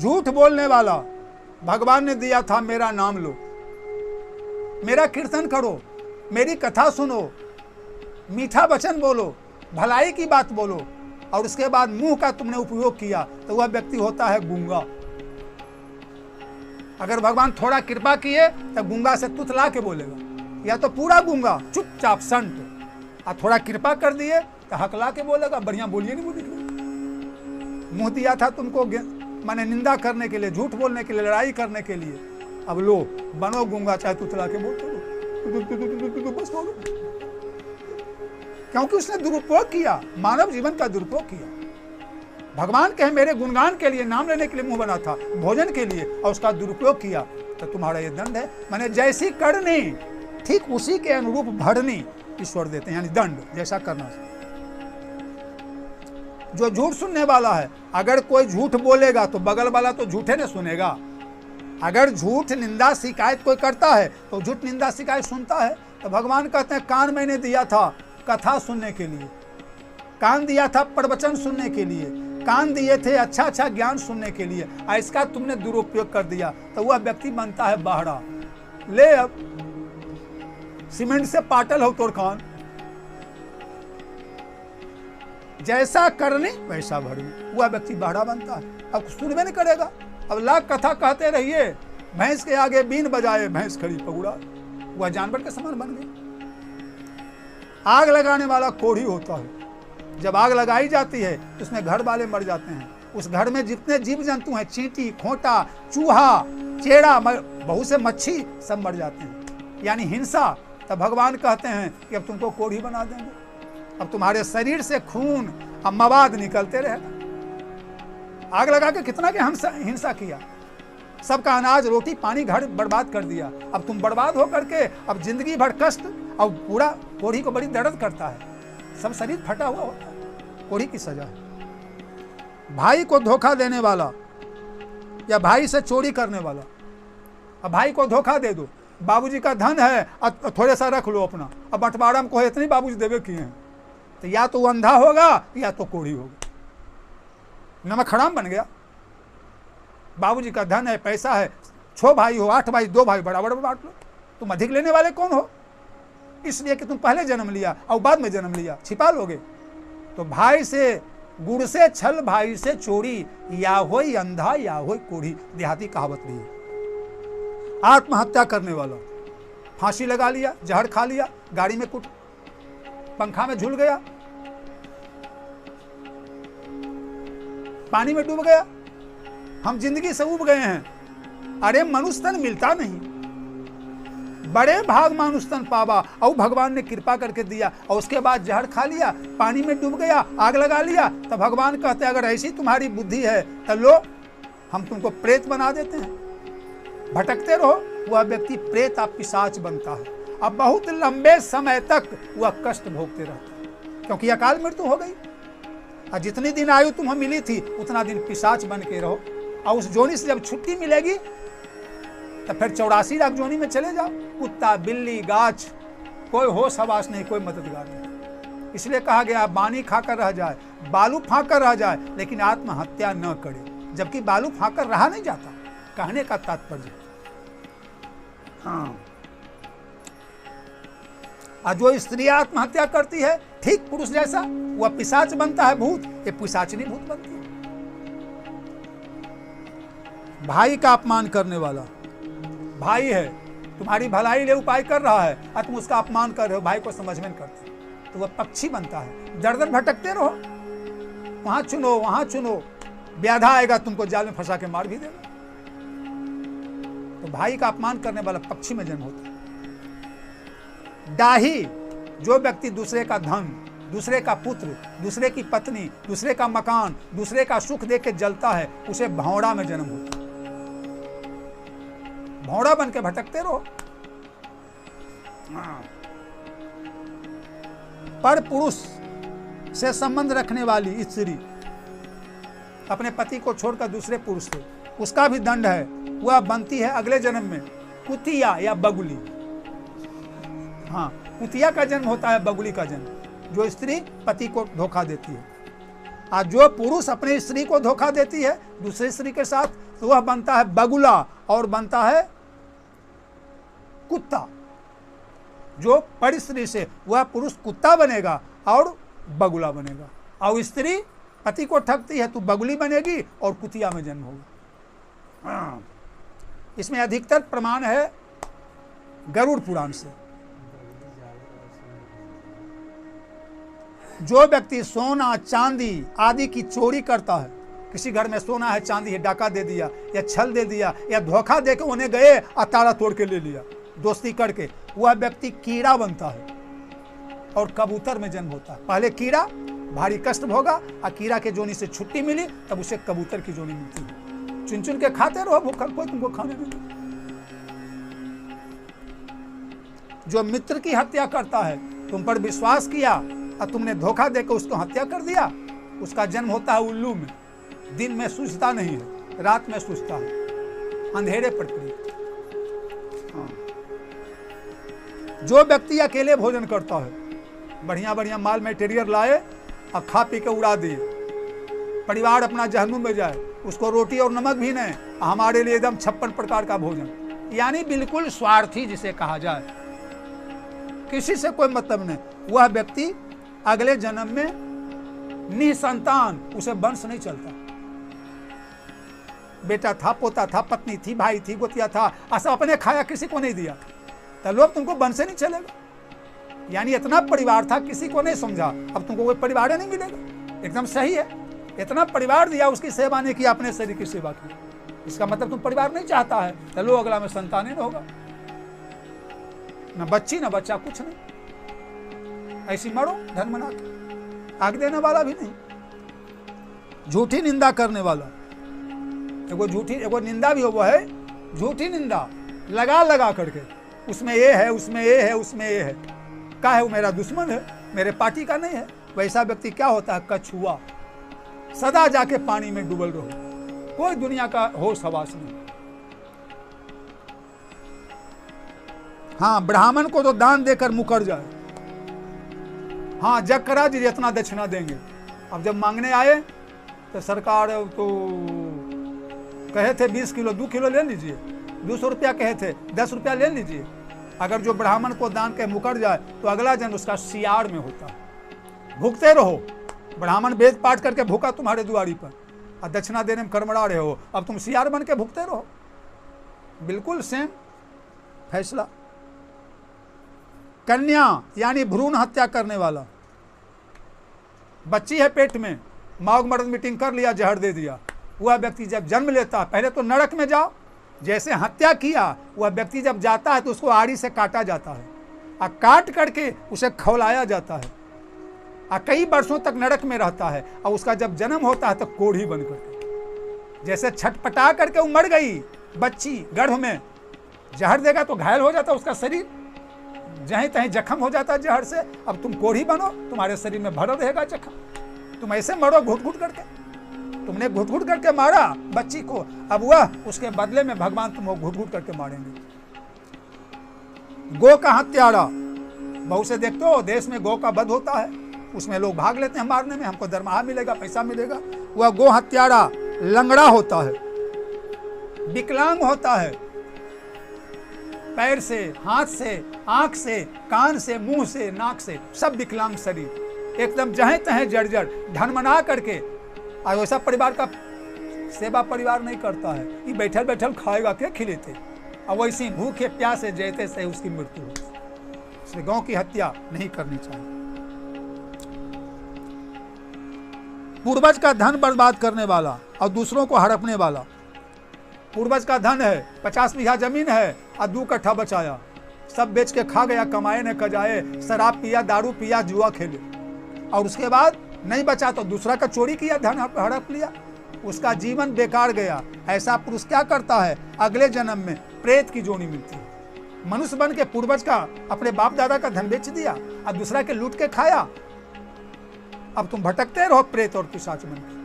झूठ बोलने वाला, भगवान ने दिया था मेरा नाम लो, मेरा कीर्तन करो, मेरी कथा सुनो, मीठा वचन बोलो, भलाई की बात बोलो, और उसके बाद मुंह का तुमने उपयोग किया तो वह व्यक्ति होता है गूंगा। अगर भगवान थोड़ा कृपा किए तो गूंगा से तुतला के बोलेगा, या तो पूरा गूंगा चुपचाप संत, और थोड़ा कृपा कर दिए तो हकला के बोलेगा, बढ़िया बोलिए नहीं बोलिए। मुंह दिया था तुमको माने निंदा करने के लिए, झूठ बोलने के लिए, लड़ाई करने के लिए, अब लो बनो गूंगा, चाहे तुतला के बोलते लो, बस बोलो, क्योंकि उसने दुरुपयोग किया, मानव जीवन का दुरुपयोग किया। भगवान कहे मेरे गुणगान के लिए, नाम लेने के लिए मुंह बना था, भोजन के लिए, और उसका दुरुपयोग किया तो तुम्हारा ये दंड है। माने जैसी करनी ठीक उसी के अनुरूप भरनी ईश्वर देते हैं, यानी दंड जैसा करना। जो झूठ सुनने वाला है, अगर कोई झूठ बोलेगा तो बगल वाला तो झूठे ने सुनेगा। अगर झूठ निंदा शिकायत कोई करता है तो झूठ निंदा शिकायत सुनता है। तो भगवान कहते हैं कान मैंने दिया था कथा सुनने के लिए, कान दिया था प्रवचन सुनने के लिए, कान दिए थे अच्छा अच्छा ज्ञान सुनने के लिए, इसका तुमने दुरुपयोग कर दिया तो वह व्यक्ति बनता है बाहरा। ले अब सीमेंट से पाटल हो तोड़ कान, जैसा करनी वैसा भरनी, वह व्यक्ति बाहरा बनता है। अब सुनबे नहीं करेगा, अब लाख कथा कहते रहिए, भैंस के आगे बीन बजाए भैंस खड़ी पगुड़ा, वह जानवर के समान बन गई। आग लगाने वाला कोढ़ी होता है, जब आग लगाई जाती है तो उसमें घर वाले मर जाते हैं, उस घर में जितने जीव जंतु हैं, चींटी, खोंटा, चूहा, चेड़ा, बहुत से मच्छी सब मर जाते हैं, यानी हिंसा। तब भगवान कहते हैं कि अब तुमको कोढ़ी बना देंगे, अब तुम्हारे शरीर से खून और मवाद निकलते रहेगा। आग लगा के कितना के हिंसा किया, सबका अनाज रोटी पानी घर बर्बाद कर दिया। अब तुम बर्बाद हो करके अब जिंदगी भर कष्ट, और पूरा कोढ़ी को बड़ी दर्द करता है, सब शरीर फटा हुआ होता है, कोढ़ी की सजा है। भाई को धोखा देने वाला या भाई से चोरी करने वाला, अब भाई को धोखा दे दो, बाबूजी का धन है थोड़े सा रख लो अपना, अब बंटवारा में कोई इतनी बाबूजी देवे किए हैं, तो या तो वो अंधा होगा या तो कोढ़ी होगा, नमक हराम बन गया। बाबूजी का धन है, पैसा है, 6 भाई हो 8 भाई, 2 भाई बराबर बांट लो, तुम अधिक लेने वाले कौन हो? इसलिए कि तुम पहले जन्म लिया और बाद में जन्म लिया, छिपा लोगे। तो भाई से गुड़ से छल, भाई से चोरी, या होई अंधा या होई कोढ़ी, देहाती कहावत भी है। आत्महत्या करने वाला, फांसी लगा लिया, जहर खा लिया, गाड़ी में कुट, पंखा में झूल गया, पानी में डूब गया, हम जिंदगी से उब गए हैं। अरे मनुष्य तन मिलता नहीं, बड़े भाग मानुष तन पावा, और भगवान ने कृपा करके दिया, और उसके बाद जहर खा लिया, पानी में डूब गया, आग लगा लिया। तो भगवान कहते हैं अगर ऐसी तुम्हारी बुद्धि है तो लो हम तुमको प्रेत बना देते हैं, भटकते रहो। वह व्यक्ति प्रेत आप पिशाच बनता है, अब बहुत लंबे समय तक वह कष्ट भोगते रहता है, क्योंकि अकाल मृत्यु हो गई। और जितनी दिन आयु तुम्हें मिली थी उतना दिन पिशाच बन के रहो, और उस जोनी से जब छुट्टी मिलेगी तो फिर 84 लाख जोनी में चले जाओ। कुत्ता, बिल्ली, गाछ, कोई होश हवास नहीं, कोई मददगार नहीं। इसलिए कहा गया बानी खाकर रह जाए, बालू फाँकर रह जाए, लेकिन आत्महत्या न करे, जबकि बालू फाँकर रहा नहीं जाता, कहने का तात्पर्य। हाँ, और जो स्त्री आत्महत्या करती है ठीक पुरुष जैसा, वह पिशाच बनता है, भूत, ये पिशाचिनी भूत बनती है। भाई का अपमान करने वाला, भाई है तुम्हारी भलाई ले उपाय कर रहा है और तुम उसका अपमान कर रहे हो, भाई को समझ में नहीं करते, तो वह पक्षी बनता है। दर दर भटकते रहो, वहां चुनो वहां चुनो, व्याधा आएगा तुमको जाल में फंसा के मार भी देगा। तो भाई का अपमान करने वाला पक्षी में जन्म होता है। डाही, जो व्यक्ति दूसरे का धन, दूसरे का पुत्र, दूसरे की पत्नी, दूसरे का मकान, दूसरे का सुख देख के जलता है, उसे भौड़ा में जन्म होता है। भौड़ा बन के भटकते रहो। पर पुरुष से संबंध रखने वाली स्त्री अपने पति को छोड़कर दूसरे पुरुष से, उसका भी दंड है, वह बनती है अगले जन्म में कुतिया या बगुली। हाँ, कुतिया का जन्म होता है, बगुली का जन्म, जो स्त्री पति को धोखा देती है। और जो पुरुष अपनी स्त्री को धोखा देती है दूसरी स्त्री के साथ, तो वह बनता है बगुला और बनता है कुत्ता। जो परिस्त्री से वह पुरुष कुत्ता बनेगा और बगुला बनेगा, और स्त्री पति को ठगती है तो बगुली बनेगी और कुतिया में जन्म होगा। इसमें अधिकतर प्रमाण है गरुड़ पुराण से। जो व्यक्ति सोना चांदी आदि की चोरी करता है, किसी घर में सोना है चांदी है, डाका दे दिया या छल दे दिया या धोखा देकर उन्हें गए और ताला तोड़ के ले लिया दोस्ती करके, वह व्यक्ति कीड़ा बनता है और कबूतर में जन्म होता है। पहले कीड़ा भारी कष्ट भोगा और कीड़ा के जोनी से छुट्टी मिली, तब उसे कबूतर की जोनी मिलती है। चुन चुन के खाते रहो, भूखल कोई तुमको खाने नहीं। जो मित्र की हत्या करता है, तुम पर विश्वास किया और तुमने धोखा देकर उसको हत्या कर दिया, उसका जन्म होता है उल्लू में। दिन में सूझता नहीं है, रात में सूझता है, अंधेरे पर प्रिय। जो व्यक्ति अकेले भोजन करता है, बढ़िया बढ़िया माल मटेरियल लाए और खा पी के उड़ा दिए, परिवार अपना जहन्नुम में जाए, उसको रोटी और नमक भी नहीं, हमारे लिए एकदम 56 प्रकार का भोजन, यानी बिल्कुल स्वार्थी जिसे कहा जाए, किसी से कोई मतलब नहीं, वह व्यक्ति अगले जन्म में निसंतान, उसे वंश नहीं चलता। बेटा था, पोता था, पत्नी थी, भाई थी, गोतिया था, ऐसा अपने खाया, किसी को नहीं दिया, तो लोग तुमको वंश नहीं चलेगा। यानी इतना परिवार था, किसी को नहीं समझा, अब तुमको कोई परिवार नहीं मिलेगा। एकदम सही है, इतना परिवार दिया, उसकी सेवा नहीं की, अपने शरीर की सेवा की, इसका मतलब तुम परिवार नहीं चाहता है, तो लो अगला में संतान ही होगा, न बच्ची न बच्चा, कुछ नहीं, ऐसी मरो धन मना के, आग देने वाला भी नहीं। झूठी निंदा करने वाला, एगो निंदा भी हो, वो है झूठी निंदा, लगा लगा करके, उसमें ये है, उसमें ये है, उसमें ये है, क्या है, वो मेरा दुश्मन है, मेरे पार्टी का नहीं है। वैसा व्यक्ति क्या होता है, कछुआ, सदा जाके पानी में डूबल रहो, कोई दुनिया का होश हवास नहीं। हाँ, ब्राह्मण को तो दान देकर मुकर जाए, हाँ जग करा जी जितना दक्षिणा देंगे। अब जब मांगने आए तो सरकार तो कहे थे 20 किलो 2 किलो ले लीजिए, 200 रुपया कहे थे, 10 रुपया ले लीजिए। अगर जो ब्राह्मण को दान के मुकर जाए तो अगला जन्म उसका सियार में होता है। भूखते रहो, ब्राह्मण वेद पाठ करके भूखा तुम्हारे दुआरी पर और दक्षिणा देने में कर्मड़ा रहे हो, अब तुम सियार बन के भूखते रहो, बिल्कुल सेम फैसला। कन्या यानी भ्रूण हत्या करने वाला, बच्ची है पेट में, माँ मर्द मीटिंग कर लिया, जहर दे दिया, वह व्यक्ति जब जन्म लेता, पहले तो नरक में जाओ, जैसे हत्या किया, वह व्यक्ति जब जाता है तो उसको आड़ी से काटा जाता है और काट करके उसे खौलाया जाता है और कई वर्षों तक नरक में रहता है, और उसका जब जन्म होता है तो कोढ़ी बन करके, जैसे छटपटा करके वो मर गई बच्ची गर्भ में, जहर देगा तो घायल हो जाता उसका शरीर, जहीं तहीं जख्म हो जाता है जहर से। अब तुम कोढ़ी बनो, तुम्हारे शरीर में भरा रहेगा जख्म, तुम ऐसे मरो घुट घुट करके, तुमने घुट घुट करके मारा बच्ची को, अब वह उसके बदले में भगवान तुमको घुट घुट करके मारेंगे। गो का हत्यारा, बहुत से देखते हो देश में गो का वध होता है, उसमें लोग भाग लेते हैं मारने में, हमको दरमाहा मिलेगा, पैसा मिलेगा। वह गो हत्यारा लंगड़ा होता है, विकलांग होता है, पैर से, हाथ से, आंख से, कान से, मुंह से, नाक से, सब विकलांग शरीर, एकदम जहें तहें जर्जर, धनमना करके। और वैसा परिवार का सेवा परिवार नहीं करता है, ये बैठल बैठल खाएगा क्या खिलेते, और वैसे भूखे प्यासे जैते से उसकी मृत्यु हो। इसलिए गांव की हत्या नहीं करनी चाहिए। पूर्वज का धन बर्बाद करने वाला और दूसरों को हड़पने वाला, पूर्वज का धन है, 50 बीघा जमीन है और 2 कट्ठा बचाया, सब बेच के खा गया, कमाए न कजाए, शराब पिया, दारू पिया, जुआ खेले, और उसके बाद नहीं बचा तो दूसरा का चोरी किया, धन हड़प लिया, उसका जीवन बेकार गया। ऐसा पुरुष क्या करता है, अगले जन्म में प्रेत की जोनी मिलती है। मनुष्य बन के पूर्वज का, अपने बाप दादा का धन बेच दिया और दूसरा के लूट के खाया, अब तुम भटकते रहो प्रेत और पिशाच बन के।